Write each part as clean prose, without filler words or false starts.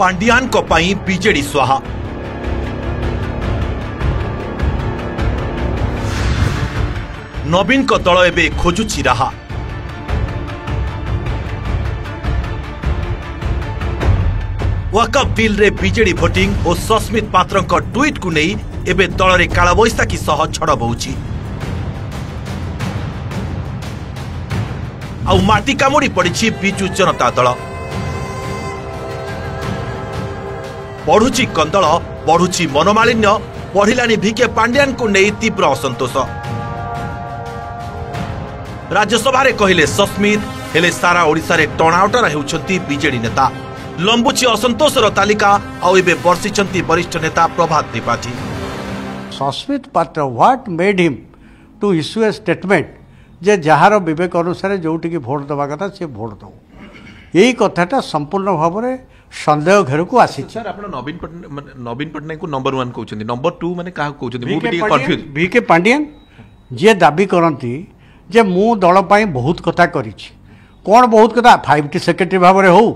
पांडियान को पाई बीजेडी स्वाहा। नवीन को दल एबे खोजुछि राहा। वकफ बिल रे बीजेडी भोटिंग और सस्मित पात्र ट्वीट को नहीं एबे दल रे काला बैसाखी सह छड़ बहुछि। आउ माटी कामुड़ी पड़ी बिजु जनता दल। बढ़ुची कंदल, बढ़ुची मनोमालिन्य, बढ़िलानी भिके पांडियान को नहीं तीव्र असंतोष। राज्यसभा रे कहिले सस्मित, हेले सारा ओडिसा रे टणाउटरा हेउछंती बीजेडी नेता। लंबुची असंतोषर तालिका आउ एबे वर्षिछंती वरिष्ठ नेता प्रभात Tripathi. Sasmit Patra what made him to issue a statement जे जहार विवेक अनुसार जोटी की भोट दवा कथा से भोट दो, यही कथाटा संपूर्ण भाव में संदेह घेर को आसी। सर आप नवीन पटनायक को नंबर 1 कहउछंती, नंबर 2 माने काहा कहउछंती? मु भी कंफ्यूज। वीके पांडियन जे दाबी करंती जे मु दल पई बहुत कथा करिछि। कोन बहुत कथा? 5टी सेक्रेटरी भाव में हो,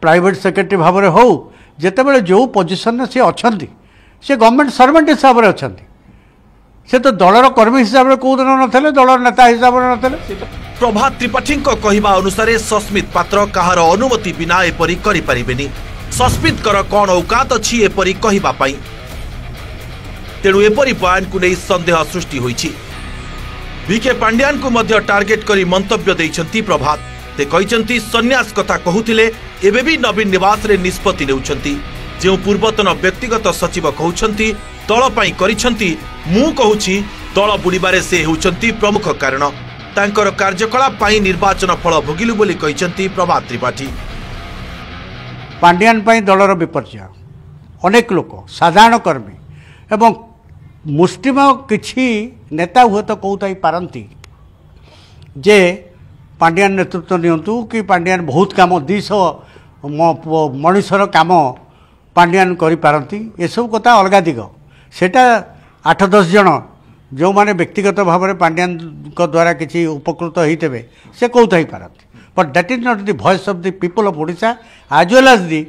प्राइवेट सेक्रेटरी भाव में हो, जेतेबेले जो पोजिशन से अछंती से गवर्नमेंट सर्वेंट हिसाब से अछंती। से तो दलर कर्मी हिसाब से कौ दिन नथिले, दलर नेता हिसाब से नथिले। प्रभात त्रिपाठी कहवा अनुसार सस्मित पात्र कहार अनुमति बिना एपरी करि परिबेनी। सस्मित कर कौन औकात अछि एपरी कहिबा पई? तेणु एपरी बयान को नहीं संदेह सृष्टि होइछि। वीके पांडियान को मध्य टार्गेट करी मंतव्य दैछंती प्रभात। ते कहिछंती सन्यास कथा कहूथिले एबे भी नवीन निवास रे निष्पत्ति नेउछंती। जे पूर्वतन व्यक्तिगत सचिव कहउछंती दल पई करिछंती, मु कहूछि दल बुड़ीबारे से हेउछंती प्रमुख कारण। तांकर कार्यकलाप पई निर्वाचन फल भोगिलु बोली कहिछंती प्रभात त्रिपाठी। पांडियान पई दलर विपर्य, अनेक लोक, साधारण कर्मी एवं मुस्लिम किछि नेता हुए तो कहूथाई पारंती जे पांडियान नेतृत्व नियंतु कि पांडियान बहुत काम 200 मनुष्यर काम पांडियान करि पारंती। ए सब कथा अलगा दिग। सेटा 8-10 जन जो माने व्यक्तिगत भाव में पांडियान को द्वारा किसी उपकृत होते से कहते ही पारती। But that is not the voice of the people of Odisha as well as the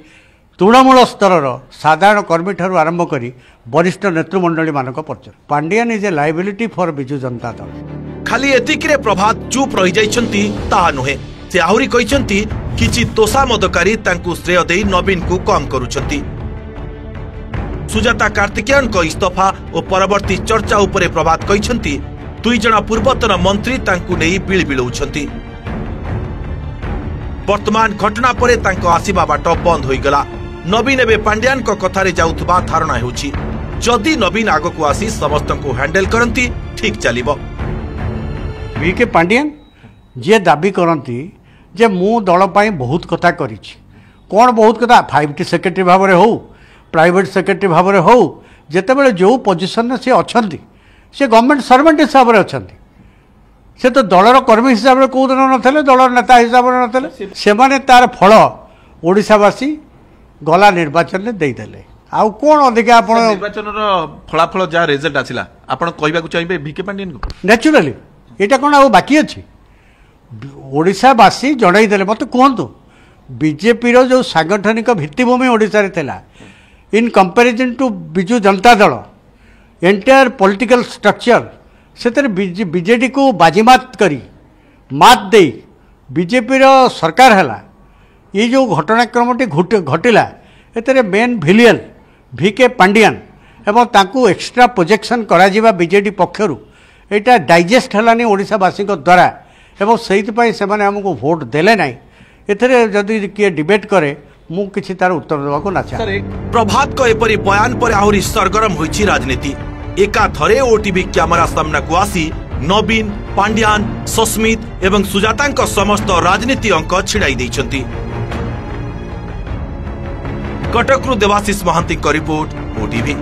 तृणमूल स्तर साधारण कर्मी ठारू आरंभ करी वरिष्ठ नेतृमंडली मानक पर्यंत। Pandian is a liability for Biju Janata Dal. खाली एतिकिरे प्रभात चुप रही जाइछंती ताहा नुहे। से आहुरी कहिछंती किछि तोषामदकारी तांकु श्रेय देई नवीन को कम करूछंती। सुजाता कार्तिकेयन को इस्तफा और परवर्ती चर्चा उपरे प्रभात कहिछंती 2 जण पूर्वतन मंत्री तांकु नेई बिळबिळौछंती। वर्तमान घटना परे तांको आसीबा बाट बंद होई गला। नवीन एबे पांडियान को कथारे जाउथबा धारणा हेउछि। जदि नवीन आगो को आसी समस्त को हैंडल करंती ठीक चलिबो। वीके पांडियन जे दाबी करंती जे मु दल पई बहुत कथा करिछि। कोन बहुत कथा? 5टी सेक्रेटरी भाव में हो, प्राइवेट सेक्रेटरी भाव में हो, जेतेबेले जो पोजिशन से अछंती से गवर्नमेंट सर्वेंट हिसाब से अछंती। से तो दलर कर्मी हिसाब से कौ दिन नथिले, दलर नेता हिसाब से नथिले। से माने तार फल ओडिशावासी गला निर्वाचन में देदेले। आउ कोन अधिका आपण निर्वाचन रो फलाफल जा रिजल्ट आसिला आपण कहबा को चाहिबे वीके पांडियन को? नेचुरली एटा कोन आउ बाकी अछि? ओडिशावासी जणाई देले। मते कहंतु बीजेपी रो जो सांगठनिक भित्तिभूमि ओडिसा रे थिला in comparison to Biju Janata Dal entire political structure से बीजेडी को बाजीमात करी मात दे बीजेपी रो सरकार हैला। ये जो घटनाक्रमटी घटिला एतरे मेन भिलियन वीके पांडियान एवं तांकू एक्स्ट्रा प्रोजेक्शन करा जिबा बीजेडी पक्षरु एटा डाइजेस्ट हलानी ओडिशावासी द्वारा एवं सेइतपई सेमाने हमको भोट देले नाही। एथरे जदि किए डिबेट करे मु किछि तार उत्तर देवा को ना चाहे। प्रभात को एपरी बयान पर आहुरी सरगरम होइछि राजनीति। एका थरे ओटीवी कैमरा सामना को आसी नवीन, पांडियान, सस्मित एवं सुजातांक समस्त राजनीति अंक छिड़ाई दैछंती। कटकरू देवाशीष महांती रिपोर्ट ओटीवी।